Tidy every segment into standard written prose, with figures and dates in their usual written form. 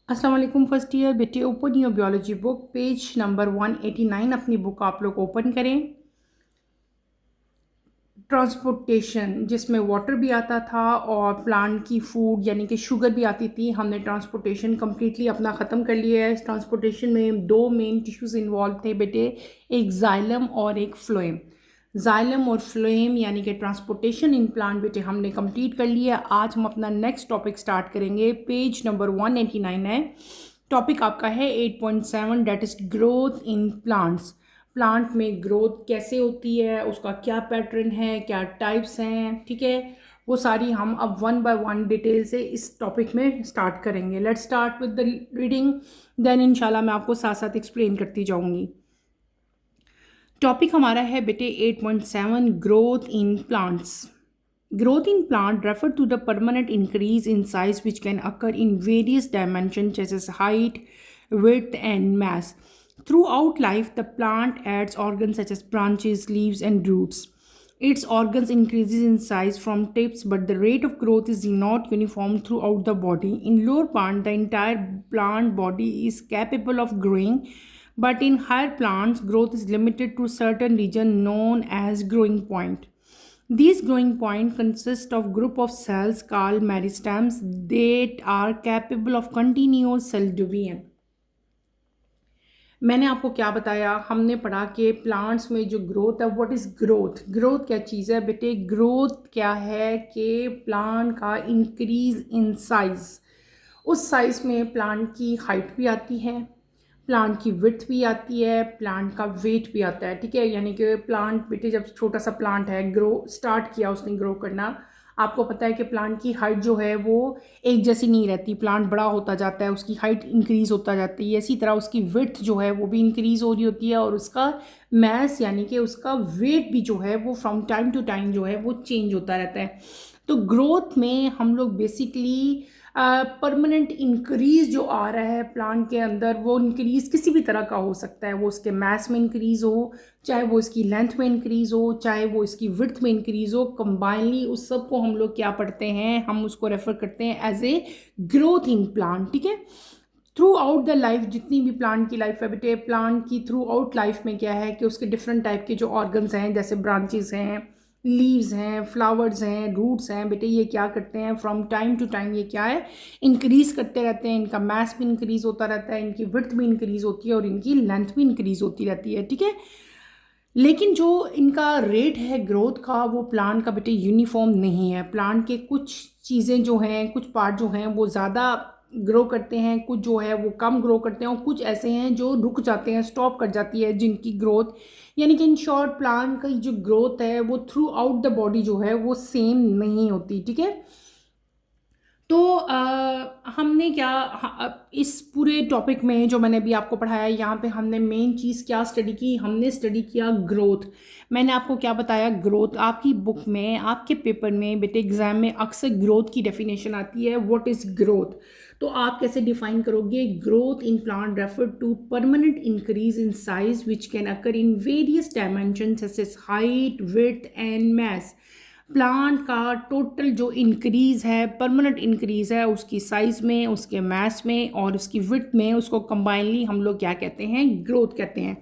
अस्सलाम वालेकुम first year बेटे, open your biology book, page number 189। अपनी बुक आप लोग ओपन करें। ट्रांसपोर्टेशन, जिसमें वाटर भी आता था और प्लांट की फूड यानी कि शुगर भी आती थी। हमने ट्रांसपोर्टेशन कम्प्लीटली अपना ख़त्म कर लिया है। इस ट्रांसपोर्टेशन में दो मेन टिश्यूज़ इन्वॉल्व थे बेटे, एक जाइलम और एक फ्लोएम। जाइलम और फ्लोएम यानी कि ट्रांसपोर्टेशन इन प्लांट बेटे हमने कंप्लीट कर लिया। आज हम अपना नेक्स्ट टॉपिक स्टार्ट करेंगे। पेज नंबर 189 है। टॉपिक आपका है 8.7, that is growth in plants. Plant में ग्रोथ कैसे होती है, उसका क्या पैटर्न है, क्या टाइप्स हैं, ठीक है। वो सारी हम अब वन बाय वन डिटेल से इस टॉपिक में स्टार्ट करेंगे। Let's start with the reading, then इंशाल्लाह मैं आपको साथ साथ एक्सप्लेन करती जाऊंगी। टॉपिक हमारा है बेटे 8.7, growth in plants. Growth in plant refer to the permanent increase in size which can occur in various dimensions such as height, width, and mass. Throughout life, the plant adds organs such as branches, leaves, and roots. Its organs increases in size from tips, but the rate of growth is not uniform throughout the body. In lower plant, the entire plant body is capable of growing, but in higher plants, growth is limited to certain region known as growing point. These growing points consist of group of cells called meristems that are capable of continuous cell division. मैंने आपको क्या बताया, हमने पढ़ा कि plants में जो growth है, व्हाट इज़ ग्रोथ। ग्रोथ क्या चीज़ है बेटे? ग्रोथ क्या है कि प्लांट का इंक्रीज इन साइज। उस साइज में प्लांट की हाइट भी आती है, प्लांट की विड्थ भी आती है, प्लांट का वेट भी आता है, ठीक है। यानी कि प्लांट बेटे जब छोटा सा प्लांट है, ग्रो स्टार्ट किया उसने ग्रो करना, आपको पता है कि प्लांट की हाइट जो है वो एक जैसी नहीं रहती। प्लांट बड़ा होता जाता है, उसकी हाइट इंक्रीज़ होता जाती है, इसी तरह उसकी विड्थ जो है वो भी इंक्रीज़ हो रही होती है, और उसका मैस यानी कि उसका वेट भी जो है वो फ्रॉम टाइम टू टाइम जो है वो चेंज होता रहता है। तो ग्रोथ में हम लोग बेसिकली परमानेंट इंक्रीज जो आ रहा है प्लांट के अंदर, वो इंक्रीज किसी भी तरह का हो सकता है। वो उसके मैस में इंक्रीज हो, चाहे वो इसकी लेंथ में इंक्रीज हो, चाहे वो इसकी विड्थ में इंक्रीज हो, कंबाइनली उस सब को हम लोग क्या पढ़ते हैं, हम उसको रेफर करते हैं as a growth in plant, ठीक है। थ्रू आउट द लाइफ, जितनी भी प्लांट की लाइफ है बेटे, प्लांट की थ्रू आउट लाइफ में क्या है कि उसके डिफरेंट टाइप के जो ऑर्गन्स हैं, जैसे ब्रांचेस हैं, लीव्स हैं, फ्लावर्स हैं, रूट्स हैं बेटे, ये क्या करते हैं फ्रॉम टाइम टू टाइम, ये क्या है, इंक्रीज करते रहते हैं। इनका मैस भी इंक्रीज होता रहता है, इनकी विड्थ भी इंक्रीज होती है, और इनकी लेंथ भी इंक्रीज होती रहती है, ठीक है। लेकिन जो इनका रेट है ग्रोथ का, वो प्लांट का बेटे यूनिफॉर्म नहीं है। प्लांट के कुछ चीज़ें जो हैं, कुछ पार्ट जो हैं वो ज़्यादा ग्रो करते हैं, कुछ जो है वो कम ग्रो करते हैं, और कुछ ऐसे हैं जो रुक जाते हैं, स्टॉप कर जाती है जिनकी ग्रोथ। यानी कि इन शॉर्ट प्लांट की जो ग्रोथ है वो थ्रू आउट द बॉडी जो है वो सेम नहीं होती, ठीक है। तो हमने क्या, इस पूरे टॉपिक में जो मैंने अभी आपको पढ़ाया, यहाँ पे हमने मेन चीज़ क्या स्टडी की, हमने स्टडी किया ग्रोथ। मैंने आपको क्या बताया, ग्रोथ आपकी बुक में, आपके पेपर में बेटे एग्जाम में अक्सर ग्रोथ की डेफिनेशन आती है, व्हाट इज़ ग्रोथ। तो आप कैसे डिफाइन करोगे? Growth in plant refer to permanent increase in size which can occur in various dimension such as height, width and mass. प्लांट का टोटल जो इंक्रीज़ है, परमानेंट इंक्रीज़ है उसकी साइज़ में, उसके मैस में और उसकी विड्थ में, उसको कंबाइनली हम लोग क्या कहते हैं, ग्रोथ कहते हैं।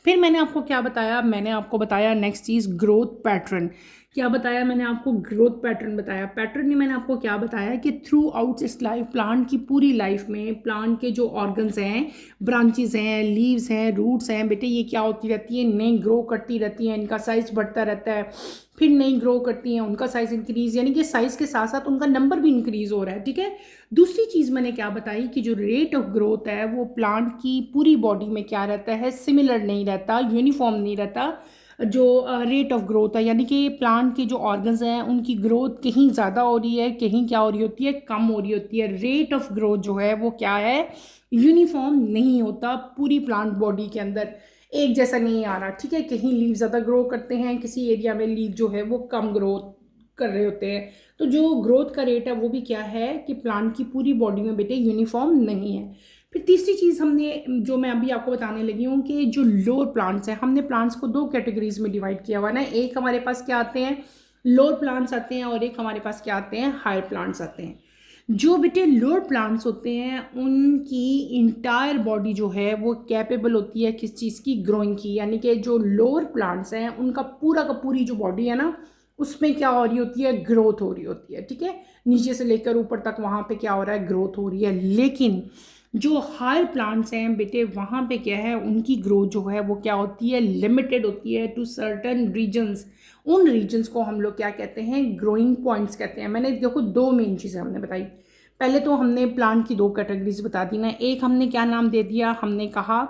फिर मैंने आपको क्या बताया, मैंने आपको बताया नेक्स्ट चीज़ ग्रोथ पैटर्न। क्या बताया मैंने आपको? ग्रोथ पैटर्न बताया। पैटर्न में मैंने आपको क्या बताया कि थ्रू आउट इस लाइफ, प्लांट की पूरी लाइफ में प्लांट के जो ऑर्गन्स हैं, ब्रांचेस हैं, लीव्स हैं, रूट्स हैं बेटे, ये क्या होती रहती है, नई ग्रो करती रहती हैं, इनका साइज़ बढ़ता रहता है, फिर नई ग्रो करती हैं, उनका साइज़ इंक्रीज़, यानी कि साइज़ के साथ साथ उनका नंबर भी इंक्रीज़ हो रहा है, ठीक है। दूसरी चीज़ मैंने क्या बताई कि जो रेट ऑफ ग्रोथ है वो प्लांट की पूरी बॉडी में क्या रहता है, सिमिलर नहीं रहता, यूनिफॉर्म नहीं रहता। जो रेट ऑफ ग्रोथ है, यानी कि प्लांट के जो ऑर्गन्स हैं उनकी ग्रोथ कहीं ज़्यादा हो रही है, कहीं क्या हो रही होती है, कम हो रही होती है। रेट ऑफ ग्रोथ जो है वो क्या है, यूनिफॉर्म नहीं होता, पूरी प्लांट बॉडी के अंदर एक जैसा नहीं आ रहा, ठीक है। कहीं लीव ज़्यादा ग्रो करते हैं, किसी एरिया में लीव जो है वो कम ग्रोथ कर रहे होते हैं। तो जो ग्रोथ का रेट है वो भी क्या है कि प्लांट की पूरी बॉडी में बेटे यूनिफॉर्म नहीं है। फिर तीसरी चीज़ हमने, जो मैं अभी आपको बताने लगी हूँ, कि जो लोअर प्लांट्स हैं, हमने प्लांट्स को दो कैटेगरीज में डिवाइड किया हुआ ना। एक हमारे पास क्या आते हैं, लोअर प्लांट्स आते हैं, और एक हमारे पास क्या आते हैं, हायर प्लांट्स आते हैं। जो बेटे लोअर प्लांट्स होते हैं उनकी इंटायर बॉडी जो है वो कैपेबल होती है किस चीज़ की, ग्रोइंग की। यानी कि जो लोअर प्लांट्स हैं उनका पूरा का पूरी जो बॉडी है ना उसमें क्या हो रही होती है, ग्रोथ हो रही होती है। ठीक है, नीचे से लेकर ऊपर तक वहाँ पे क्या हो रहा है, ग्रोथ हो रही है। लेकिन जो हायर प्लांट्स हैं बेटे वहाँ पे क्या है, उनकी ग्रोथ जो है वो क्या होती है, लिमिटेड होती है टू सर्टन रीजन्स। उन रीजन्स को हम लोग क्या कहते हैं, ग्रोइंग पॉइंट्स कहते हैं। मैंने देखो दो मेन चीज़ें हमने बताई। पहले तो हमने प्लांट की दो कैटेगरीज बता दी ना। एक हमने क्या नाम दे दिया, हमने कहा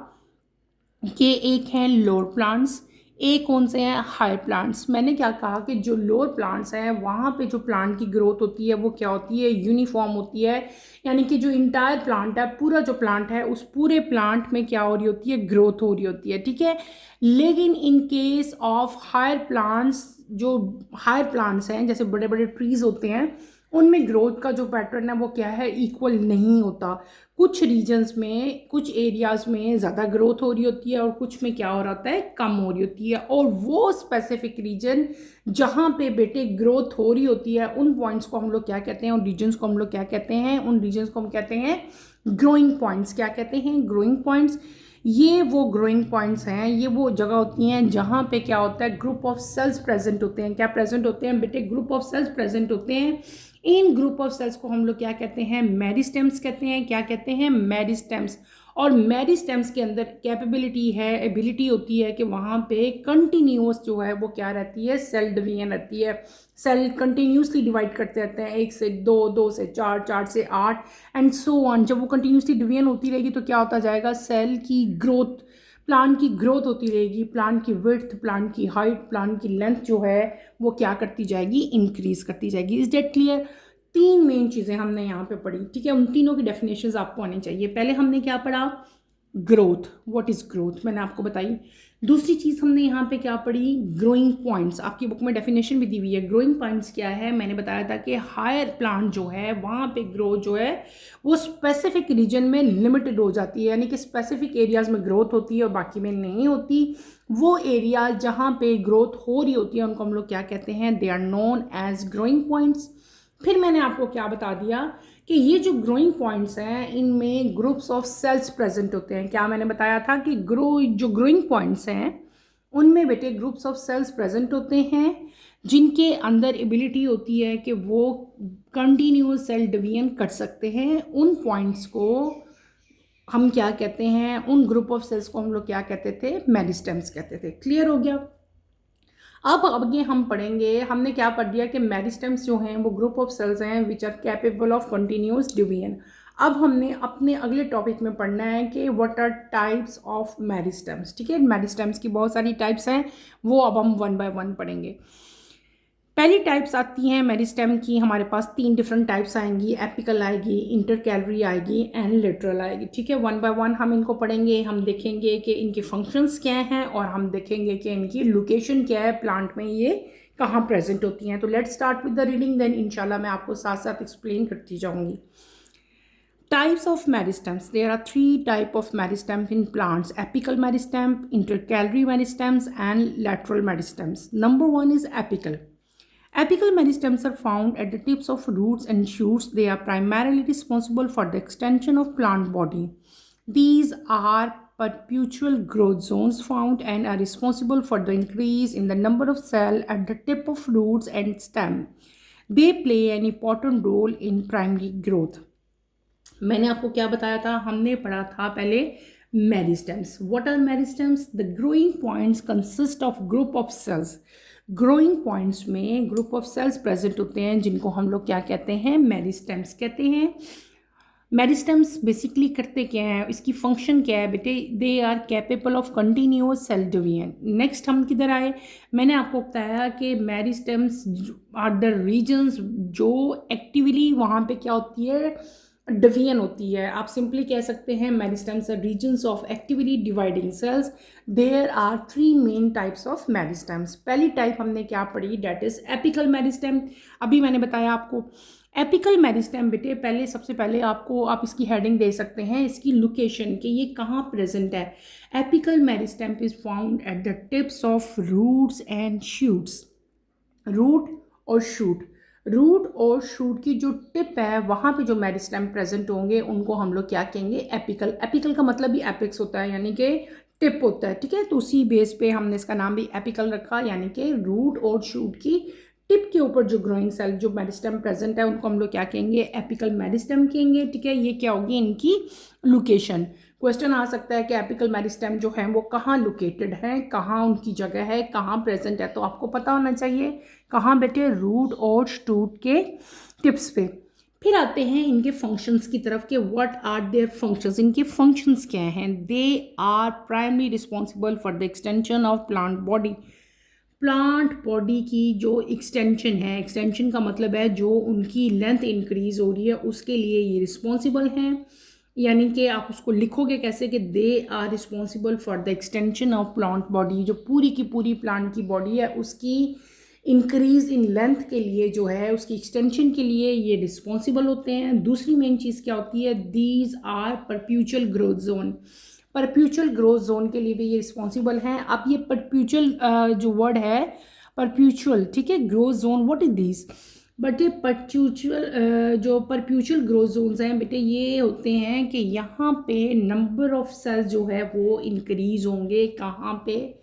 कि एक है लोअर प्लांट्स, एक कौन से हैं, हाई प्लांट्स। मैंने क्या कहा कि जो लोअर प्लांट्स हैं वहाँ पे जो प्लांट की ग्रोथ होती है वो क्या होती है, यूनिफॉर्म होती है। यानी कि जो इंटायर प्लांट है, पूरा जो प्लांट है उस पूरे प्लांट में क्या हो रही होती है, ग्रोथ हो रही होती है। ठीक है, लेकिन in case of higher plants, जो हायर प्लांट्स हैं जैसे बड़े बड़े ट्रीज होते हैं, उनमें ग्रोथ का जो पैटर्न है वो क्या है, इक्वल नहीं होता। कुछ रीजन्स में, कुछ एरियाज में ज़्यादा ग्रोथ हो रही होती है और कुछ में क्या हो रहा होता है, कम हो रही होती है। और वो स्पेसिफिक रीजन जहाँ पे बेटे ग्रोथ हो रही होती है उन पॉइंट्स को हम लोग क्या कहते हैं, उन रीजन्स को हम लोग क्या कहते हैं, उन रीजन्स को हम कहते हैं ग्रोइंग पॉइंट्स। क्या कहते हैं, ग्रोइंग पॉइंट्स। ये वो ग्रोइंग पॉइंट्स हैं, ये वो जगह होती हैं जहाँ पे क्या होता है, ग्रुप ऑफ सेल्स प्रेजेंट होते हैं। क्या प्रेजेंट होते हैं बेटे, ग्रुप ऑफ सेल्स प्रेजेंट होते हैं। इन ग्रुप ऑफ सेल्स को हम लोग क्या कहते हैं, मेरिस्टेम्स कहते हैं। क्या कहते हैं, मेरिस्टेम्स। और मेरिस्टेम्स के अंदर कैपेबिलिटी है, एबिलिटी होती है कि वहाँ पे कंटिन्यूस जो है वो क्या रहती है, सेल डिवीजन रहती है। सेल कंटिन्यूसली डिवाइड करते रहते हैं, 1 से 2, 2 से 4, 4 से 8 एंड सो ऑन। जब वो कंटिन्यूसली डिवीजन होती रहेगी तो क्या होता जाएगा, सेल की ग्रोथ, प्लांट की ग्रोथ होती रहेगी। प्लांट की विड्थ, प्लांट की हाइट, प्लांट की लेंथ जो है वो क्या करती जाएगी, इंक्रीज करती जाएगी। Is that clear. तीन मेन चीज़ें हमने यहाँ पे पढ़ी। ठीक है, उन तीनों की डेफिनेशंस आपको आनी चाहिए। पहले हमने क्या पढ़ा, ग्रोथ, व्हाट इज ग्रोथ, मैंने आपको बताई। दूसरी चीज़ हमने यहाँ पे क्या पढ़ी, ग्रोइंग पॉइंट्स। आपकी बुक में डेफिनेशन भी दी हुई है। ग्रोइंग पॉइंट्स क्या है, मैंने बताया था कि हायर प्लांट जो है वहाँ पे ग्रोथ जो है वो स्पेसिफिक रीजन में लिमिटेड हो जाती है। यानी कि स्पेसिफिक एरियाज में ग्रोथ होती है और बाकी में नहीं होती। वो एरिया जहाँ पे ग्रोथ हो रही होती है उनको हम लोग क्या कहते हैं, they are known as growing points. फिर मैंने आपको क्या बता दिया कि ये जो ग्रोइंग पॉइंट्स हैं इनमें ग्रुप्स ऑफ सेल्स प्रेजेंट होते हैं। क्या मैंने बताया था कि जो ग्रोइंग पॉइंट्स हैं उनमें बेटे ग्रुप्स ऑफ सेल्स प्रेजेंट होते हैं जिनके अंदर एबिलिटी होती है कि वो कंटिन्यूस सेल डिवीजन कर सकते हैं। उन पॉइंट्स को हम क्या कहते हैं, उन ग्रुप ऑफ सेल्स को हम लोग क्या कहते थे, मेरिस्टेम्स कहते थे। क्लियर हो गया। अब आगे हम पढ़ेंगे, हमने क्या पढ़ दिया कि मेरिस्टेम्स जो हैं वो ग्रुप ऑफ सेल्स हैं which are capable of continuous division. अब हमने अपने अगले टॉपिक में पढ़ना है कि what are types of meristems. ठीक है, मेरिस्टेम्स की बहुत सारी टाइप्स हैं, वो अब हम वन बाय वन पढ़ेंगे। पहली टाइप्स आती हैं मेरिस्टेम की, हमारे पास 3 डिफरेंट टाइप्स आएंगी। एपिकल आएगी, इंटरकैलरी आएगी एंड लेटरल आएगी। ठीक है, वन बाय वन हम इनको पढ़ेंगे। हम देखेंगे कि इनके फंक्शंस क्या हैं और हम देखेंगे कि इनकी लोकेशन क्या है, प्लांट में ये कहाँ प्रेजेंट होती हैं। तो let's start with the reading, then इंशाल्लाह मैं आपको साथ साथ एक्सप्लेन करती जाऊँगी। Types of meristems. There are 3 types of meristem in plants: apical meristem, intercalary meristems, and lateral meristems. Number 1 is apical. Apical meristems are found at the tips of roots and shoots. They are primarily responsible for the extension of plant body. These are perpetual growth zones found and are responsible for the increase in the number of cells at the tip of roots and stem. They play an important role in primary growth. मैंने आपको क्या बताया था, हमने पढ़ा था पहले meristems. What are meristems? The growing points consist of group of cells. Growing points में ग्रुप ऑफ सेल्स प्रेजेंट होते हैं जिनको हम लोग क्या कहते हैं, मेरिस्टेम्स कहते हैं। मेरिस्टेम्स बेसिकली करते क्या हैं, इसकी फंक्शन क्या है बेटे, they are capable of continuous cell division. Next हम किधर आए, मैंने आपको बताया कि मेरिस्टेम्स आर द रीजन्स जो एक्टिवली वहाँ पे क्या होती है, डिवीजन होती है। आप सिंपली कह सकते हैं meristems are regions of actively dividing cells. There are 3 main types of meristems. पहली टाइप हमने क्या पढ़ी, डेट इज एपिकल मेरिस्टेम। अभी मैंने बताया आपको एपिकल मेरिस्टेम बेटे, पहले सबसे पहले आपको आप इसकी हेडिंग दे सकते हैं, इसकी लोकेशन कि ये कहाँ प्रेजेंट है। Apical meristem is found at the tips of roots and shoots. Root और शूट रूट और शूट की जो टिप है वहाँ पे जो मेरिस्टेम प्रेजेंट होंगे उनको हम लोग क्या कहेंगे, एपिकल। एपिकल का मतलब भी एपिक्स होता है, यानी कि टिप होता है, ठीक है। तो उसी बेस पे हमने इसका नाम भी एपिकल रखा, यानी कि रूट और शूट की टिप के ऊपर जो ग्रोइंग सेल जो मेरिस्टेम प्रेजेंट है उनको हम लोग क्या कहेंगे, एपिकल मेरिस्टेम कहेंगे, ठीक है। ये क्या होगी, इनकी लोकेशन। क्वेश्चन आ सकता है कि एपिकल मेरिस्टेम जो है वो कहाँ लोकेटेड है, कहाँ उनकी जगह है, कहाँ प्रेजेंट है, तो आपको पता होना चाहिए कहाँ बेटे, रूट और शूट के टिप्स पे। फिर आते हैं इनके फंक्शंस की तरफ के व्हाट आर देयर फंक्शंस, इनके फंक्शंस क्या हैं। They are primary responsible for the extension of plant body. Plant body की जो एक्सटेंशन है, एक्सटेंशन का मतलब है जो उनकी लेंथ इंक्रीज हो रही है, उसके लिए ये रिस्पॉन्सिबल हैं। यानी कि आप उसको लिखोगे कैसे कि they are responsible for the extension of plant body, जो पूरी की पूरी प्लांट की बॉडी है उसकी इंक्रीज इन लेंथ के लिए जो है, उसकी एक्सटेंशन के लिए ये रिस्पॉन्सिबल होते हैं। दूसरी मेन चीज़ क्या होती है, these are perpetual growth zone. Perpetual growth zone के लिए भी ये रिस्पॉन्सिबल हैं। अब ये परप्यूचुअल जो वर्ड है परप्यूचुअल, ठीक है, growth zone, what is this, but ये परप्यूचुअल जो परप्यूचुअल ग्रोथ जोन्स हैं बेटे, ये होते हैं कि यहाँ पे नंबर ऑफ सेल्स जो है वो इंक्रीज होंगे, कहाँ पे,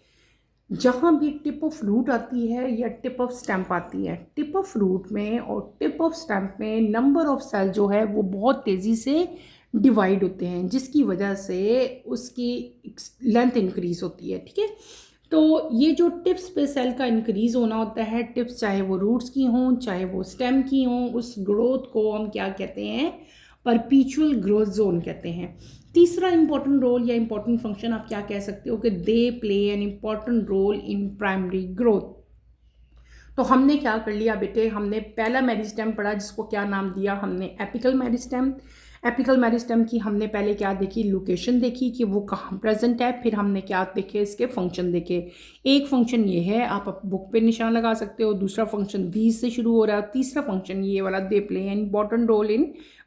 जहाँ भी टिप ऑफ रूट आती है या टिप ऑफ स्टैम्प आती है। टिप ऑफ रूट में और टिप ऑफ स्टैम्प में नंबर ऑफ सेल जो है वो बहुत तेज़ी से डिवाइड होते हैं, जिसकी वजह से उसकी लेंथ इंक्रीज होती है, ठीक है। तो ये जो टिप्स पे सेल का इंक्रीज होना होता है, टिप्स चाहे वो रूट्स की हों चाहे वो स्टेम की हों, उस ग्रोथ को हम क्या कहते हैं, परपीचुअल ग्रोथ जोन कहते हैं। तीसरा इंपॉर्टेंट रोल या इंपॉर्टेंट फंक्शन आप क्या कह सकते हो कि they play an important role in primary growth. तो हमने क्या कर लिया बेटे, हमने पहला मेरिस्टेम पढ़ा जिसको क्या नाम दिया हमने, एपिकल मेरिस्टेम। एपिकल मेरिस्टेम की हमने पहले क्या देखी, लोकेशन देखी कि वो कहाँ प्रेजेंट है। फिर हमने क्या देखे, इसके फंक्शन देखे। एक फंक्शन ये है, आप बुक पे निशान लगा सकते हो। दूसरा फंक्शन दीज से शुरू हो रहा है। तीसरा फंक्शन ये वाला, they play an important role in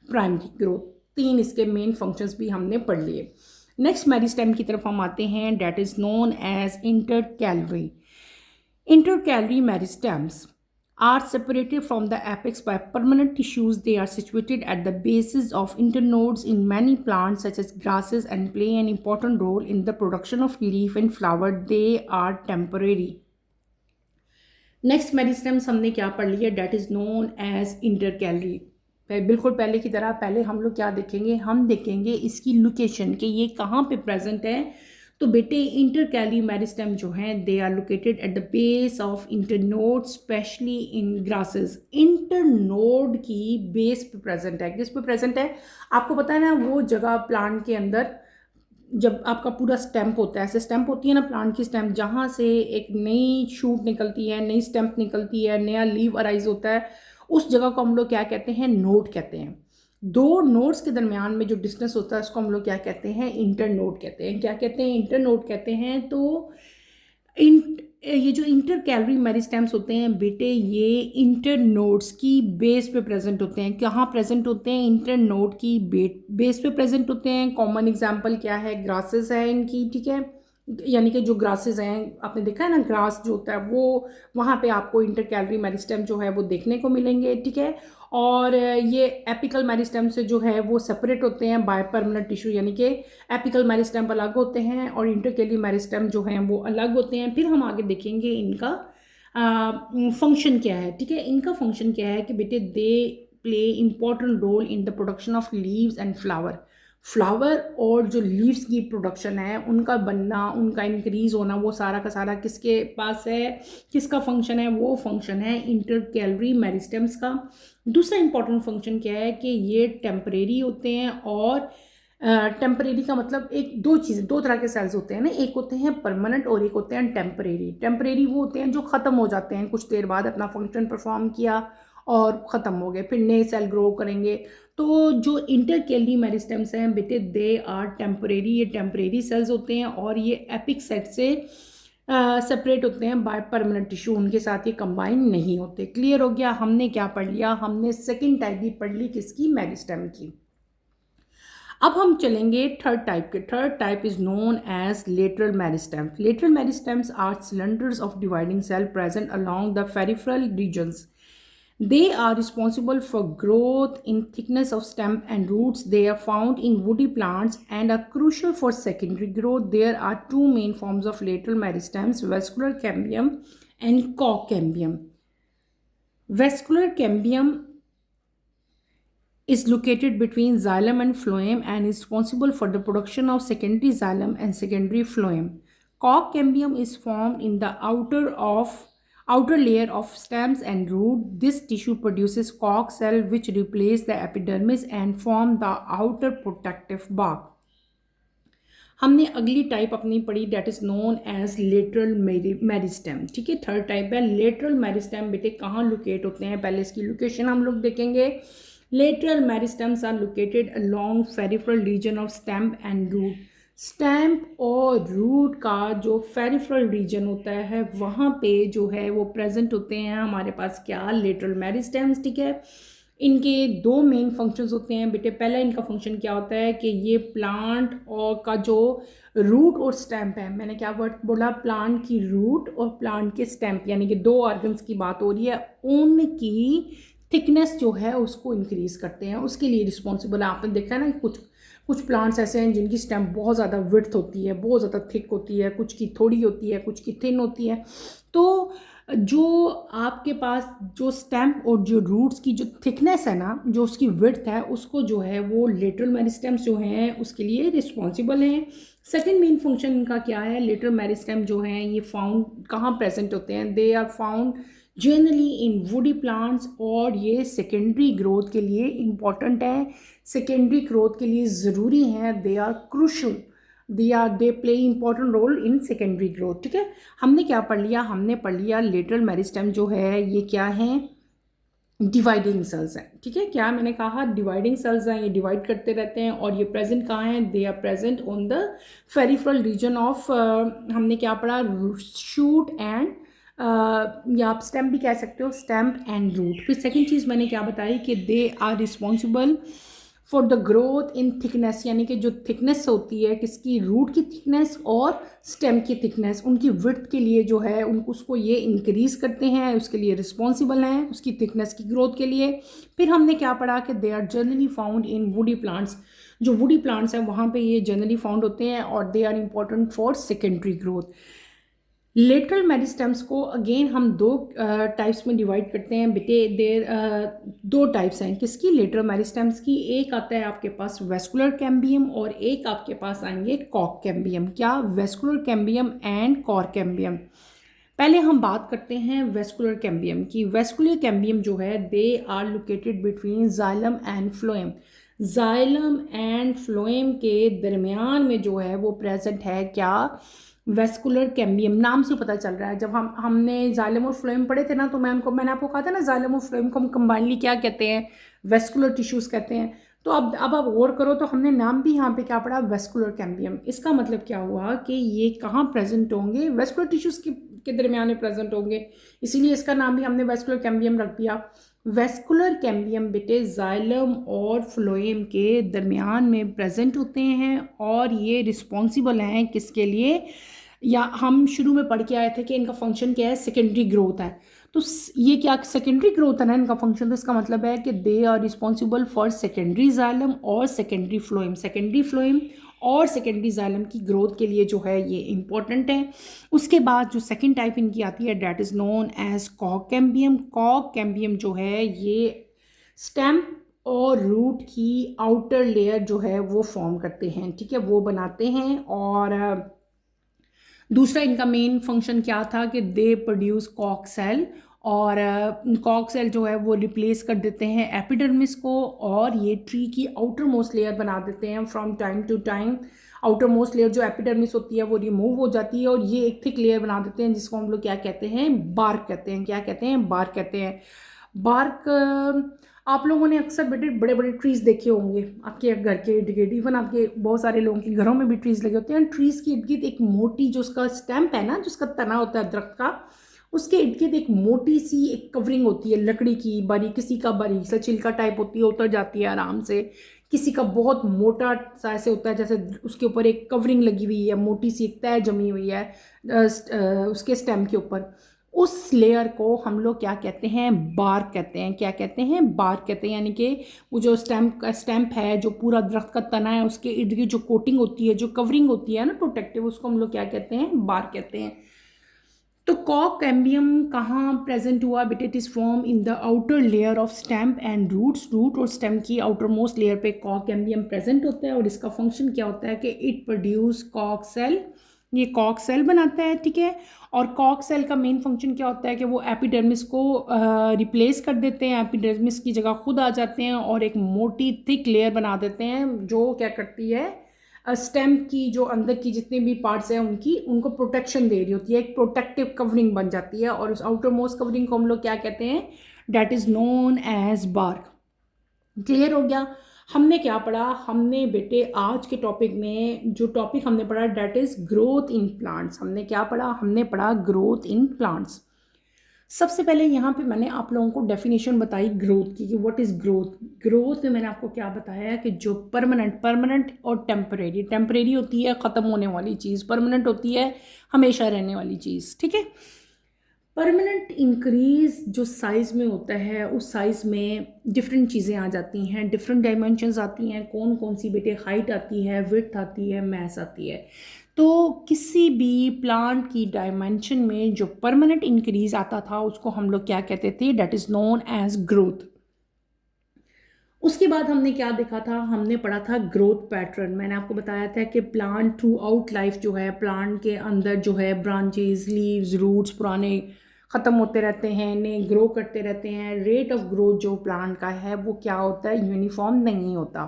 primary growth. तीन इसके मेन फंक्शंस भी हमने पढ़ लिए। नेक्स्ट मेरिस्टेम की तरफ हम आते हैं, that is known as intercalary. Intercalary meristems are separated from the apex by permanent tissues. They are situated at the bases of internodes in many plants such as grasses and play an important role in the production of leaf and flower. They are temporary. Next meristems हमने क्या पढ़ लिया, that is known as intercalary. बिल्कुल पहले की तरह पहले हम लोग क्या देखेंगे, हम देखेंगे इसकी लोकेशन कि ये कहाँ पे प्रेजेंट है। तो बेटे इंटरकैलरी मेरिस्टेम जो हैं they are located at the base of internode, specially in grasses. Internode की बेस पे प्रेजेंट है, किस पे प्रेजेंट है, आपको पता है ना, वो जगह प्लांट के अंदर जब आपका पूरा स्टेम्प होता है, ऐसे स्टेम्प होती है ना प्लांट की स्टेम्प, जहाँ से एक नई शूट निकलती है, नई स्टेम्प निकलती है, नया लीव अराइज होता है, उस जगह को हम लोग क्या कहते हैं, नोड कहते हैं। दो नोड्स के दरमियान में जो डिस्टेंस होता है उसको हम लोग क्या कहते हैं, इंटर नोड कहते हैं। क्या कहते हैं, इंटर नोड कहते हैं। तो ये जो इंटर कैलरी मेरिस्टेम्स होते हैं बेटे, ये इंटर नोड्स की बेस पे प्रेजेंट होते हैं। कहाँ प्रेजेंट होते हैं, इंटर नोड की बेस पे प्रेजेंट होते हैं। कॉमन एग्जांपल क्या है, ग्रासेस है इनकी, ठीक है। यानी कि जो ग्रासेस हैं, आपने देखा है ना, ग्रास जो होता है वो, वहाँ पे आपको इंटर कैलरी मेरिस्टेम जो है वो देखने को मिलेंगे, ठीक है। और ये एपिकल मेरिस्टेम से जो है वो सेपरेट होते हैं बाय परमानेंट टिश्यू, यानी कि एपिकल मेरिस्टेम अलग होते हैं और इंटरकैलरी मेरिस्टेम जो हैं वो अलग होते हैं। फिर हम आगे देखेंगे इनका फंक्शन क्या है, ठीक है। इनका फंक्शन क्या है कि बेटे they play important role in the production of leaves and flower. Flower और जो लीव्स की प्रोडक्शन है, उनका बनना, उनका इंक्रीज होना, वो सारा का सारा किसके पास है, किसका फंक्शन है, वो फंक्शन है इंटरकैलरी मेरिस्टेम्स का। दूसरा इंपॉर्टेंट फंक्शन क्या है कि ये टेम्परेरी होते हैं। और टेम्परेरी का मतलब एक दो चीज़ें, दो तरह के सेल्स होते हैं ना, एक होते हैं परमानेंट और एक होते हैं टेम्परेरी। टेम्परेरी वो होते हैं जो ख़त्म हो जाते हैं, कुछ देर बाद अपना फंक्शन परफॉर्म किया और ख़त्म हो गए, फिर नए सेल ग्रो करेंगे। तो जो इंटरकैलरी मेरिस्टेम्स हैं बेटे, दे आर टेम्परेरी, ये टेम्परेरी सेल्स होते हैं और ये एपिक सेट से सेपरेट होते हैं बाय परमानेंट टिश्यू, उनके साथ ये कंबाइन नहीं होते। क्लियर हो गया, हमने क्या पढ़ लिया, हमने सेकेंड टाइप भी पढ़ ली, किसकी, मेरिस्टेम की। अब हम चलेंगे थर्ड टाइप के। Third type is known as lateral meristem. Lateral meristems are cylinders of dividing cell present along the peripheral regions. They are responsible for growth in thickness of stem and roots. They are found in woody plants and are crucial for secondary growth. There are two main forms of lateral meristems, vascular cambium and cork cambium. Vascular cambium is located between xylem and phloem and is responsible for the production of secondary xylem and secondary phloem. Cork cambium is formed in the outer layer of stems and root. This tissue produces cork cell which replace the epidermis and form the outer protective bark. हमने अगली type अपनी पढ़ी that is known as lateral meristem. ठीक है, third type है lateral meristem. बेटे कहाँ locate होते हैं, पहले इसकी लोकेशन हम लोग देखेंगे. Lateral meristems are located along peripheral region of stem and root. Stem और रूट का जो पेरिफेरल रीजन होता है वहाँ पे जो है वो प्रेजेंट होते हैं हमारे पास क्या, लेटरल मेरिस्टेम्स. ठीक है, इनके दो मेन फंक्शंस होते हैं बेटे. पहला इनका फंक्शन क्या होता है कि ये प्लांट और का जो रूट और स्टेम्प है, मैंने क्या वर्ड बोला, प्लांट की रूट और प्लांट के स्टेम्प, यानी कि दो ऑर्गन्स की बात हो रही है, उनकी थिकनेस जो है उसको इंक्रीज़ करते हैं, उसके लिए रिस्पॉन्सिबल है. आपने देखा है ना, कुछ प्लांट्स ऐसे हैं जिनकी स्टेम बहुत ज़्यादा विड्थ होती है, बहुत ज़्यादा थिक होती है, कुछ की थोड़ी होती है, कुछ की थिन होती है. तो जो आपके पास जो स्टेम और जो रूट्स की जो थिकनेस है ना, जो उसकी विड्थ है, उसको जो है वो लेटरल मेरिस्टेम्स जो हैं उसके लिए रिस्पॉन्सिबल हैं. सेकेंड मेन फंक्शन इनका क्या है, लेटरल मेरिस्टेम जो हैं ये फाउंड कहाँ प्रेजेंट होते हैं, they are found generally in woody plants, और ये सेकेंडरी ग्रोथ के लिए इम्पॉर्टेंट है, सेकेंडरी ग्रोथ के लिए ज़रूरी हैं. They are crucial, they play important role in secondary growth. ठीक है, हमने क्या पढ़ लिया, हमने पढ़ लिया लेटरल मेरिस्टेम जो है ये क्या है, डिवाइडिंग सेल्स हैं. ठीक है, क्या मैंने कहा, डिवाइडिंग सेल्स हैं, ये डिवाइड करते रहते हैं. और ये प्रेजेंट कहाँ हैं, they are present on the peripheral region of, हमने क्या पढ़ा, शूट एंड या आप स्टेम भी कह सकते हो, स्टेम्प एंड रूट. फिर सेकेंड चीज़ मैंने क्या बताई कि they are responsible for the growth in thickness, यानी कि जो थिकनेस होती है किसकी, रूट की थिकनेस और स्टेम की थिकनेस, उनकी विड्थ के लिए जो है उनको उसको ये इंक्रीज़ करते हैं, उसके लिए रिस्पॉन्सिबल हैं, उसकी थिकनेस की ग्रोथ के लिए. फिर हमने क्या पढ़ा कि they are generally found in woody plants. जो वुडी प्लांट्स हैं वहाँ पे ये जनरली फाउंड होते हैं और they are important for secondary growth. Lateral meristems को अगेन हम दो टाइप्स में डिवाइड करते हैं बेटे. देर दो टाइप्स हैं किसकी, लेटरल मेरिस्टेम्स की. एक आता है आपके पास वेस्कुलर कैम्बियम और एक आपके पास आएंगे कॉर्क कैम्बियम. क्या, vascular cambium and cork cambium. पहले हम बात करते हैं वेस्कुलर कैम्बियम की. वेस्कुलर कैम्बियम जो है they are located between xylem and phloem. Xylem and phloem के दरमियान में जो है वो प्रेजेंट है क्या, वेस्कुलर कैम्बियम. नाम से पता चल रहा है, जब हमने जाइलम और फ्लोएम पढ़े थे ना, तो मैंने आपको कहा था ना, जाइलम और फ्लोएम को हम कंबाइनली क्या कहते हैं, वेस्कुलर टिश्यूज़ कहते हैं. तो अब आप गौर करो तो हमने नाम भी यहाँ पे क्या पढ़ा, वेस्कुलर कैम्बियम. इसका मतलब क्या हुआ कि ये कहाँ प्रेजेंट होंगे, वेस्कुलर टिश्यूज़ के दरमियान में प्रेजेंट होंगे, इसीलिए इसका नाम भी हमने वेस्कुलर कैम्बियम रख दिया. वेस्कुलर कैम्बियम बेटे जाइलम और फ्लोएम के दरमियान में प्रेजेंट होते हैं और ये रिस्पॉन्सिबल हैं किसके लिए, या हम शुरू में पढ़ के आए थे कि इनका फंक्शन क्या है, सेकेंडरी ग्रोथ है. तो ये क्या सेकेंडरी ग्रोथ है ना इनका फंक्शन, तो इसका मतलब है कि they are responsible for secondary xylem और सेकेंडरी फ्लोएम. सेकेंडरी फ्लोएम और सेकेंडरी जाइलम की ग्रोथ के लिए जो है ये इंपॉर्टेंट है. उसके बाद जो सेकेंड टाइप इनकी आती है that is known as cork cambium. Cork cambium जो है ये स्टेम और रूट की आउटर लेयर जो है वो फॉर्म करते हैं. ठीक है, वो बनाते हैं. और दूसरा इनका मेन फंक्शन क्या था कि दे प्रोड्यूस कॉर्क सेल, और कॉर्क सेल जो है वो रिप्लेस कर देते हैं एपिडर्मिस को, और ये ट्री की आउटर मोस्ट लेयर बना देते हैं. From time to time outer most layer जो एपिडर्मिस होती है वो रिमूव हो जाती है और ये एक थिक लेयर बना देते हैं जिसको हम लोग क्या कहते हैं, बार्क कहते हैं. क्या कहते हैं, बार्क कहते हैं. बार्क आप लोगों ने अक्सर बेटे बड़े बड़े ट्रीज़ देखे होंगे आपके घर के इर्द गिर्द, इवन आपके बहुत सारे लोगों के घरों में भी ट्रीज़ लगे होते हैं. ट्रीज़ के इर्द गिर्द एक मोटी जो उसका स्टैम्प है ना, जो उसका तना होता है दरख्त का, उसके इर्द गिर्द एक मोटी सी एक कवरिंग होती है लकड़ी की, बारीक, किसी का बारीक सा छिलका टाइप होती है, उतर जाती है आराम से, किसी का बहुत मोटा सा ऐसे होता है जैसे उसके ऊपर एक कवरिंग लगी हुई है, मोटी सी एक तह जमी हुई है उसके स्टेम के ऊपर. उस लेयर को हम लोग क्या कहते हैं, बार्क कहते हैं। क्या कहते हैं, बार्क कहते हैं। यानी कि वो जो स्टैम्प है, जो पूरा दरख्त का तना है, उसके इर्द गिर्द जो कोटिंग होती है, जो कवरिंग होती है ना प्रोटेक्टिव, उसको हम लोग क्या कहते हैं, बार्क कहते हैं। तो कॉक कैम्बियम कहाँ प्रेजेंट हुआ बेटे? It is form in the outer layer of stem and roots. Root और स्टेम की आउटर मोस्ट लेयर पे कॉक कैम्बियम प्रेजेंट होता है, और इसका फंक्शन क्या होता है कि इट प्रोड्यूस कॉक सेल। ये कॉक सेल बनाता है, ठीक है। और कॉक सेल का मेन फंक्शन क्या होता है कि वो एपिडर्मिस को रिप्लेस कर देते हैं, एपिडर्मिस की जगह खुद आ जाते हैं और एक मोटी थिक लेयर बना देते हैं, जो क्या करती है, स्टेम की जो अंदर की जितने भी पार्ट्स हैं उनको प्रोटेक्शन दे रही होती है, एक प्रोटेक्टिव कवरिंग बन जाती है। और उस आउटर मोस्ट कवरिंग को हम लोग क्या कहते हैं, that is known as bark. Clear हो गया? हमने क्या पढ़ा? हमने बेटे आज के टॉपिक में जो टॉपिक हमने पढ़ा that is growth in plants. हमने क्या पढ़ा? हमने पढ़ा ग्रोथ इन प्लांट्स। सबसे पहले यहाँ पे मैंने आप लोगों को डेफिनेशन बताई ग्रोथ की कि व्हाट इज़ ग्रोथ। ग्रोथ में मैंने आपको क्या बताया कि जो परमानेंट और टेम्परेरी होती है ख़त्म होने वाली चीज़, परमानेंट होती है हमेशा रहने वाली चीज़, ठीक है। परमानेंट इंक्रीज जो साइज़ में होता है, उस साइज़ में डिफरेंट चीज़ें आ जाती हैं, डिफरेंट डायमेंशंस आती हैं। कौन कौन सी बेटे? हाइट आती है, विड्थ आती है, मैस आती है। तो किसी भी प्लांट की डायमेंशन में जो परमानेंट इंक्रीज आता था उसको हम लोग क्या कहते थे? That is known as growth. उसके बाद हमने क्या देखा था? हमने पढ़ा था ग्रोथ पैटर्न। मैंने आपको बताया था कि प्लांट थ्रू आउट लाइफ जो है, प्लांट के अंदर जो है ब्रांचेस, लीव्स, रूट्स पुराने ख़त्म होते रहते हैं, नए ग्रो करते रहते हैं। रेट ऑफ ग्रोथ जो प्लांट का है वो क्या होता है? यूनिफॉर्म नहीं होता।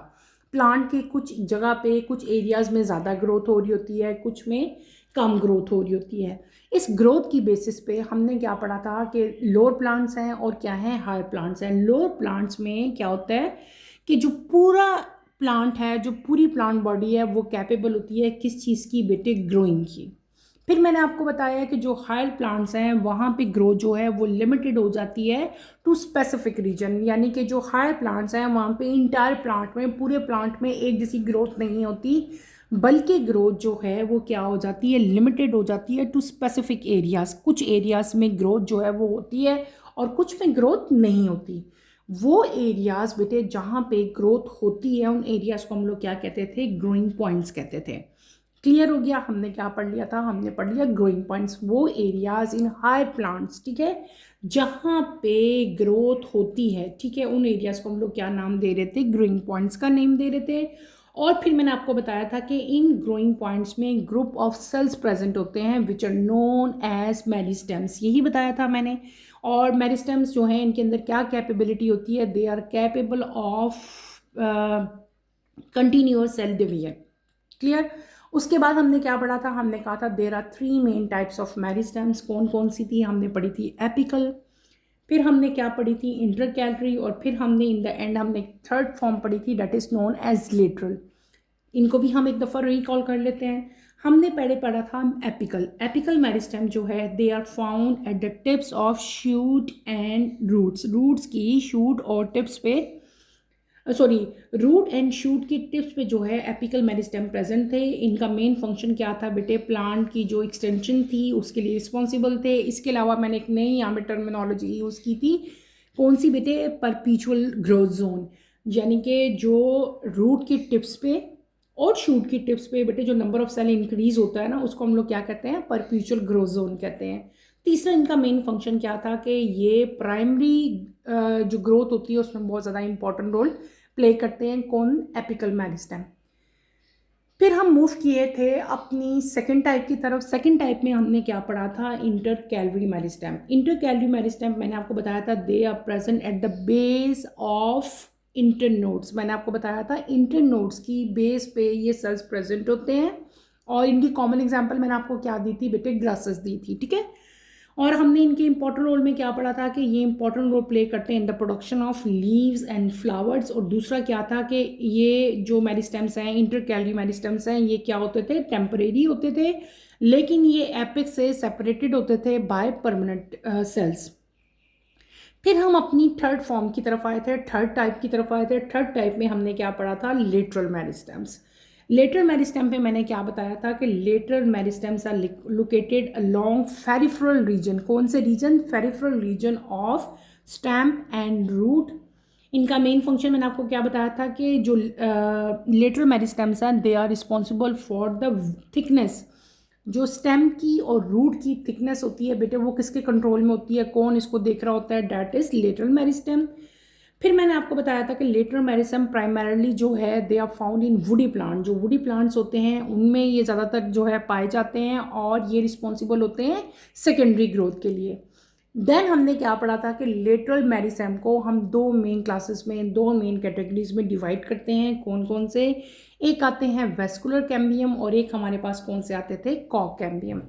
प्लांट के कुछ जगह पे, कुछ एरियाज़ में ज़्यादा ग्रोथ हो रही होती है, कुछ में कम ग्रोथ हो रही होती है। इस ग्रोथ की बेसिस पे हमने क्या पढ़ा था कि लोअर प्लांट्स हैं और क्या हैं, हायर प्लांट्स हैं। लोअर प्लांट्स में क्या होता है कि जो पूरा प्लांट है, जो पूरी प्लांट बॉडी है, वो कैपेबल होती है किस चीज़ की बेटे? ग्रोइंग की। फिर मैंने आपको बताया कि जो हायर प्लांट्स हैं वहाँ पे ग्रोथ जो है वो लिमिटेड हो जाती है टू स्पेसिफिक रीजन। यानी कि जो हायर प्लांट्स हैं वहाँ पे इंटायर प्लांट में, पूरे प्लांट में एक जैसी ग्रोथ नहीं होती, बल्कि ग्रोथ जो है वो क्या हो जाती है? लिमिटेड हो जाती है टू स्पेसिफिक एरियाज। कुछ एरियाज में ग्रोथ जो है वो होती है और कुछ में ग्रोथ नहीं होती। वो एरियाज बेटे जहाँ पे ग्रोथ होती है उन एरियाज को हम लोग क्या कहते थे? ग्रोइंग पॉइंट्स कहते थे। क्लियर हो गया? हमने क्या पढ़ लिया था? हमने पढ़ लिया ग्रोइंग पॉइंट्स, वो एरियाज इन हायर प्लांट्स, ठीक है, जहाँ पे ग्रोथ होती है, ठीक है। उन एरियाज को हम लोग क्या नाम दे रहे थे? ग्रोइंग पॉइंट्स का नेम दे रहे थे। और फिर मैंने आपको बताया था कि इन ग्रोइंग पॉइंट्स में ग्रुप ऑफ सेल्स प्रेजेंट होते हैं which are known as meristems. यही बताया था मैंने। और मेरिस्टेम्स जो हैं इनके अंदर क्या कैपेबिलिटी होती है? They are capable of continuous cell division. Clear? उसके बाद हमने क्या पढ़ा था? हमने कहा था there are 3 main types of meristems. कौन कौन सी थी? हमने पढ़ी थी एपिकल, फिर हमने क्या पढ़ी थी? इंटरकैलरी, और फिर हमने इन द एंड हमने थर्ड फॉर्म पढ़ी थी that is known as lateral. इनको भी हम एक दफ़ा रिकॉल कर लेते हैं। हमने पहले पढ़ा था एपिकल। एपिकल मेरिस्टेम जो है they are found at the tips of shoot and roots. Roots की शूट और टिप्स पे, सॉरी, रूट एंड शूट की टिप्स पे जो है एपिकल मेरिस्टेम प्रेजेंट थे। इनका मेन फंक्शन क्या था बेटे? प्लांट की जो एक्सटेंशन थी उसके लिए रिस्पॉन्सिबल थे। इसके अलावा मैंने एक नई यहाँ पे टर्मिनोलॉजी यूज़ की थी। कौन सी बेटे? परपीचुअल ग्रोथ जोन। यानी कि जो रूट की टिप्स पे और शूट की टिप्स पे बेटे जो नंबर ऑफ सेल इंक्रीज होता है ना, उसको हम लोग क्या कहते हैं? परपीचुअल ग्रोथ जोन कहते हैं। तीसरा इनका मेन फंक्शन क्या था कि ये प्राइमरी जो ग्रोथ होती है उसमें बहुत ज़्यादा इंपॉर्टेंट रोल प्ले करते हैं। कौन? Apical meristem. फिर हम मूव किए थे अपनी सेकंड टाइप की तरफ। सेकंड टाइप में हमने क्या पढ़ा था? Intercalary meristem. Intercalary meristem मैंने आपको बताया था they are present at the base of internodes. मैंने आपको बताया था इंटरनोड्स की बेस पे ये सेल्स प्रेजेंट होते हैं। और इनकी कॉमन एग्जांपल मैंने आपको क्या दी थी बेटे? ग्रासेस दी थी, ठीक है। और हमने इनके इंपॉर्टेंट रोल में क्या पढ़ा था कि ये इंपॉर्टेंट रोल प्ले करते हैं इन the production of leaves and flowers. और दूसरा क्या था कि ये जो मेरिस्टेम्स हैं, इंटरकैलरी मेरिस्टेम्स हैं, ये क्या होते थे? टेम्परेरी होते थे, लेकिन ये एपिक्स से सेपरेटेड होते थे बाय परमानेंट सेल्स। फिर हम अपनी थर्ड फॉर्म की तरफ आए थे, थर्ड टाइप की तरफ आए थे। थर्ड टाइप में हमने क्या पढ़ा था? Lateral meristems. लेटरल मेरिस्टेम पे मैंने क्या बताया था कि lateral meristems are located along peripheral region. कौन से रीजन? Peripheral region of stem and root. इनका मेन फंक्शन मैंने आपको क्या बताया था कि जो लेटरल मेरिस्टेम्स हैं they are responsible for the thickness. जो स्टेम की और रूट की थिकनेस होती है बेटे वो किसके कंट्रोल में होती है? कौन इसको देख रहा होता है? That is lateral meristem. फिर मैंने आपको बताया था कि लेटरल मेरिस्टेम प्राइमरली जो है they are found in woody plant. जो वुडी प्लांट्स होते हैं उनमें ये ज़्यादातर जो है पाए जाते हैं और ये रिस्पॉन्सिबल होते हैं सेकेंडरी ग्रोथ के लिए। देन हमने क्या पढ़ा था कि लेटरल मेरिस्टेम को हम दो मेन क्लासेस में, दो मेन कैटेगरीज में डिवाइड करते हैं। कौन कौन से? एक आते हैं वेस्कुलर कैम्बियम और एक हमारे पास कौन से आते थे? कॉक कैम्बियम।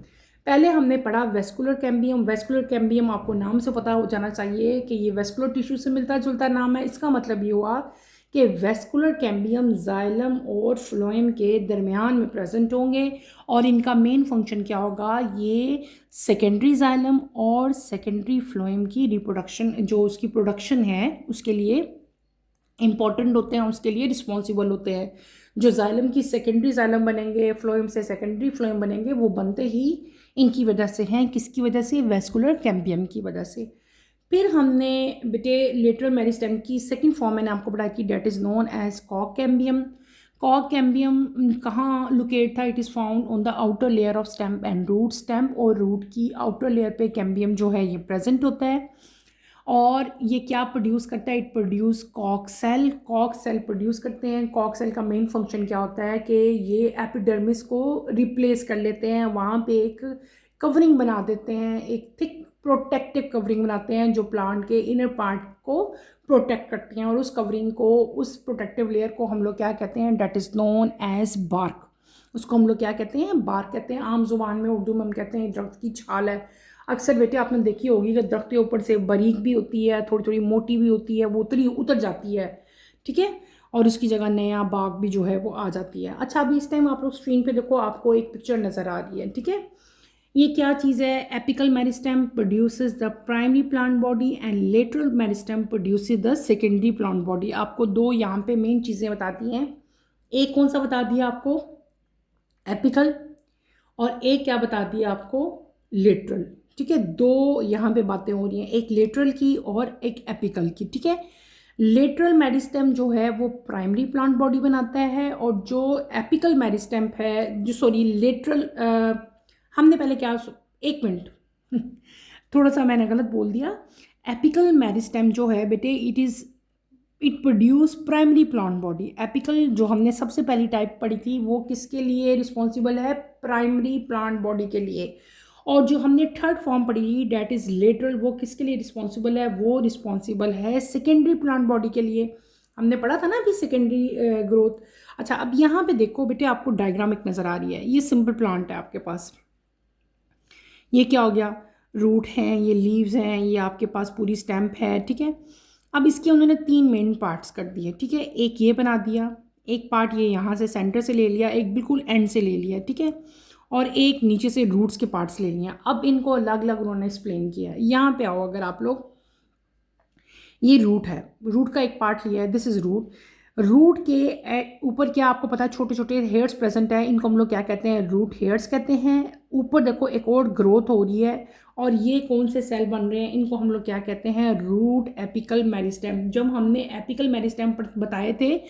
पहले हमने पढ़ा वेस्कुलर कैम्बियम। वेस्कुलर कैम्बियम आपको नाम से पता हो जाना चाहिए कि ये वेस्कुलर टिश्यू से मिलता जुलता नाम है। इसका मतलब ये हुआ कि वेस्कुलर कैम्बियम जाइलम और फ्लोएम के दरमियान में प्रेजेंट होंगे और इनका मेन फंक्शन क्या होगा? ये सेकेंडरी जाइलम और सेकेंडरी फ्लोएम की रिप्रोडक्शन, जो उसकी प्रोडक्शन है उसके लिए इम्पॉर्टेंट होते हैं, उसके लिए रिस्पॉन्सिबल होते हैं। जो जाइलम की सेकेंडरी जाइलम बनेंगे, फ्लोएम से सेकेंडरी फ्लोएम बनेंगे, वो बनते ही इनकी वजह से हैं। किसकी वजह से? वेस्कुलर कैम्बियम की वजह से। फिर हमने बेटे लेटरल मेरिस्टेम की सेकंड फॉर्म मैंने आपको बताई थी, date is known as Kock cambium. Kock cambium कहाँ लोकेट था? It is found on the outer layer of stem and root. Stem और रूट की आउटर लेयर पे कैम्बियम जो है ये प्रेजेंट होता है और ये क्या प्रोड्यूस करता है? इट प्रोड्यूस कॉक सेल। कॉक सेल प्रोड्यूस करते हैं। कॉक सेल का मेन फंक्शन क्या होता है कि ये एपिडर्मिस को रिप्लेस कर लेते हैं, वहाँ पे एक कवरिंग बना देते हैं, एक थिक प्रोटेक्टिव कवरिंग बनाते हैं जो प्लांट के इनर पार्ट को प्रोटेक्ट करती हैं। और उस कवरिंग को, उस प्रोटेक्टिव लेयर को हम लोग क्या कहते हैं? That is known as bark. उसको हम लोग क्या कहते हैं? बार्क कहते हैं। आम जुबान में उर्दू में हम कहते हैं दरख्त की छाल है। अक्सर बेटे आपने देखी होगी कि दरख्त के ऊपर से बारीक भी होती है, थोड़ी थोड़ी मोटी भी होती है, वो उतर जाती है, ठीक है, और उसकी जगह नया बाग भी जो है वो आ जाती है। अच्छा, अभी इस टाइम आप लोग स्क्रीन पे देखो, आपको एक पिक्चर नज़र आ रही है, ठीक है। ये क्या चीज़ है? Apical meristem produces the primary plant body and lateral meristem produces the secondary plant body. आपको दो यहाँ पे मेन चीज़ें बताती हैं। एक कौन सा बता दिया आपको? एपिकल। और एक क्या बता दिया आपको? लेटरल। ठीक है, दो यहाँ पे बातें हो रही हैं, एक लेटरल की और एक एपिकल की, ठीक है। लेटरल मेरिस्टेम जो है वो प्राइमरी प्लांट बॉडी बनाता है और जो एपिकल मेरिस्टेम है, जो सॉरी लेटरल, हमने पहले क्या, एक मिनट थोड़ा सा मैंने गलत बोल दिया। एपिकल मेरिस्टेम जो है बेटे it produce primary plant body. Apical जो हमने सबसे पहली टाइप पढ़ी थी वो किसके लिए रिस्पॉन्सिबल है? प्राइमरी प्लांट बॉडी के लिए। और जो हमने थर्ड फॉर्म पढ़ी डेट इज़ लेटरल, वो किसके लिए रिस्पॉन्सिबल है? वो रिस्पॉन्सिबल है सेकेंडरी प्लांट बॉडी के लिए। हमने पढ़ा था ना अभी सेकेंडरी ग्रोथ। अच्छा, अब यहाँ पे देखो बेटे, आपको डायग्राम एक नज़र आ रही है। ये सिंपल प्लांट है आपके पास। ये क्या हो गया? रूट हैं, ये लीव्स हैं, ये आपके पास पूरी स्टेम्प है, ठीक है। अब इसके उन्होंने तीन मेन पार्ट्स कर दिए, ठीक है। एक ये बना दिया, एक पार्ट ये यहाँ से सेंटर से ले लिया, एक बिल्कुल एंड से ले लिया, ठीक है, और एक नीचे से रूट्स के पार्ट्स ले लिया। अब इनको अलग अलग उन्होंने एक्सप्लेन किया। यहाँ पे आओ, अगर आप लोग, ये रूट है, रूट का एक पार्ट लिया है, दिस इज़ रूट। रूट के ऊपर क्या आपको पता है? छोटे छोटे हेयर्स प्रेजेंट है, इनको हम लोग क्या कहते हैं? रूट हेयर्स कहते हैं। ऊपर देखो एक और ग्रोथ हो रही है और ये कौन से सेल बन रहे हैं? इनको हम लोग क्या कहते हैं? Root apical meristem. जब हमने एपिकल मेरिस्टेम बताए थे,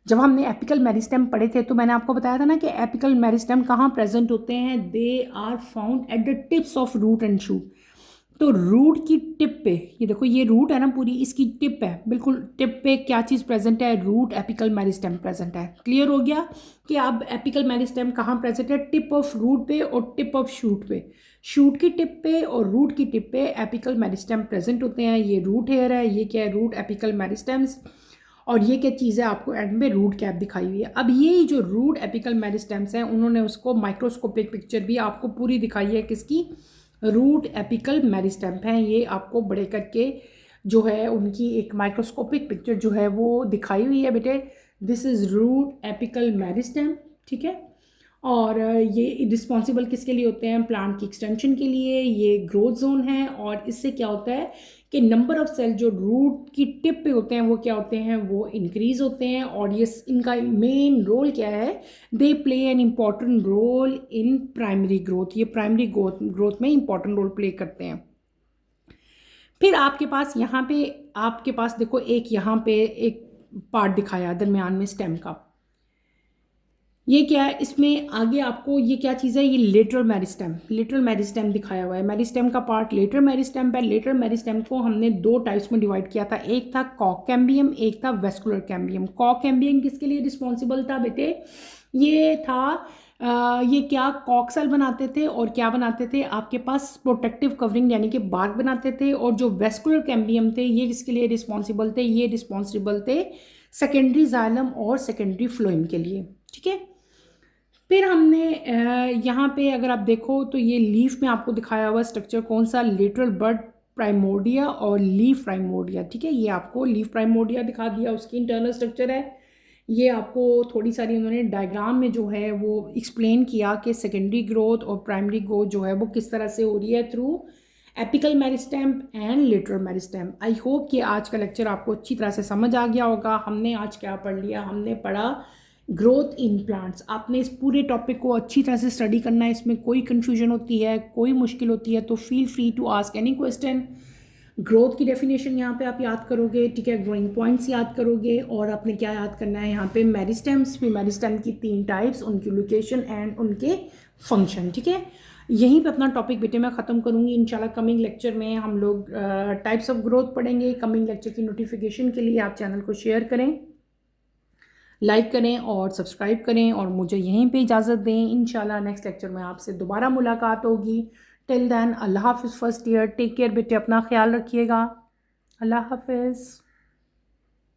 जब हमने एपिकल मेरिस्टेम पढ़े थे तो मैंने आपको बताया था ना कि एपिकल मेरिस्टेम कहाँ प्रेजेंट होते हैं? They are found at the tips of root and shoot. तो रूट की टिप पे, ये देखो ये रूट है ना पूरी, इसकी टिप है, बिल्कुल टिप पे क्या चीज़ प्रेजेंट है? रूट एपिकल मेरिस्टेम प्रेजेंट है। क्लियर हो गया कि अब एपिकल मेरिस्टेम कहाँ प्रेजेंट है? टिप ऑफ रूट पे और टिप ऑफ शूट पे। शूट की टिप पे और रूट की टिप पे एपिकल मेरिस्टेम प्रेजेंट होते हैं। ये रूट हेयर है, ये क्या है? Root apical meristems. और ये क्या चीज़ है? आपको एंड में रूट कैप दिखाई हुई है। अब ये जो रूट एपिकल मेरिस्टेम्स हैं उन्होंने उसको माइक्रोस्कोपिक पिक्चर भी आपको पूरी दिखाई है। किसकी? रूट एपिकल मेरिस्टेम हैं। ये आपको बड़े करके जो है उनकी एक माइक्रोस्कोपिक पिक्चर जो है वो दिखाई हुई है बेटे। This is root apical meristem, ठीक है। और ये रिस्पॉन्सिबल किसके लिए होते हैं? प्लांट की एक्सटेंशन के लिए। ये ग्रोथ जोन है और इससे क्या होता है कि नंबर ऑफ सेल जो रूट की टिप पे होते हैं वो क्या होते हैं? वो इंक्रीज होते हैं। और ये इनका मेन रोल क्या है? They play an important role in primary growth. ये प्राइमरी ग्रोथ में इंपॉर्टेंट रोल प्ले करते हैं। फिर आपके पास यहाँ पे आपके पास देखो एक यहाँ पे एक पार्ट दिखाया दरमियान में स्टेम का। ये क्या है? इसमें आगे आपको ये क्या चीज़ है? ये लेटरल मेरिस्टेम दिखाया हुआ है। मेरिस्टेम का पार्ट लेटरल मेरिस्टेम है। लेटरल मेरिस्टेम को हमने दो टाइप्स में डिवाइड किया था, एक था कॉक कैम्बियम, एक था वेस्कुलर कैम्बियम। कॉक कैम्बियम किसके लिए रिस्पॉन्सिबल था बेटे? ये था ये क्या कॉक सेल बनाते थे और क्या बनाते थे? आपके पास प्रोटेक्टिव कवरिंग यानी कि बार्क बनाते थे। और जो वेस्कुलर कैम्बियम थे ये किसके लिए रिस्पॉन्सिबल थे? ये रिस्पॉन्सिबल थे सेकेंडरी जाइलम और सेकेंडरी फ्लोएम के लिए। ठीक है। फिर हमने यहाँ पे अगर आप देखो तो ये लीफ में आपको दिखाया हुआ स्ट्रक्चर कौन सा? लेटरल बड प्राइमोर्डिया और लीफ प्राइमोर्डिया। ठीक है, ये आपको लीफ प्राइमोर्डिया दिखा दिया, उसकी इंटरनल स्ट्रक्चर है। ये आपको थोड़ी सारी उन्होंने डायग्राम में जो है वो एक्सप्लेन किया कि सेकेंडरी ग्रोथ और प्राइमरी ग्रोथ जो है वो किस तरह से हो रही है through apical meristem and lateral meristem. I hope कि आज का लेक्चर आपको अच्छी तरह से समझ आ गया होगा। हमने आज क्या पढ़ लिया? हमने पढ़ा ग्रोथ इन प्लांट्स। आपने इस पूरे टॉपिक को अच्छी तरह से स्टडी करना है। इसमें कोई कन्फ्यूजन होती है, कोई मुश्किल होती है तो feel free to ask any question. Growth की डेफिनेशन यहाँ पे आप याद करोगे, ठीक है, ग्रोइंग पॉइंट्स याद करोगे और आपने क्या याद करना है यहाँ पे? मेरिस्टेम्स। फिर मेरिस्टेम की 3 टाइप्स, उनकी लोकेशन एंड उनके फंक्शन। ठीक है, यहीं पे अपना टॉपिक बेटे मैं ख़त्म करूँगी। इंशाल्लाह कमिंग लेक्चर में हम लोग टाइप्स ऑफ ग्रोथ पढ़ेंगे। कमिंग लेक्चर की नोटिफिकेशन के लिए आप चैनल को शेयर करें, लाइक करें और सब्सक्राइब करें और मुझे यहीं पे इजाज़त दें। इंशाल्लाह नेक्स्ट लेक्चर में आपसे दोबारा मुलाकात होगी। टिल देन अल्लाह हाफ़िज़ फर्स्ट ईयर। टेक केयर बेटे, अपना ख्याल रखिएगा। अल्लाह हाफ़िज़।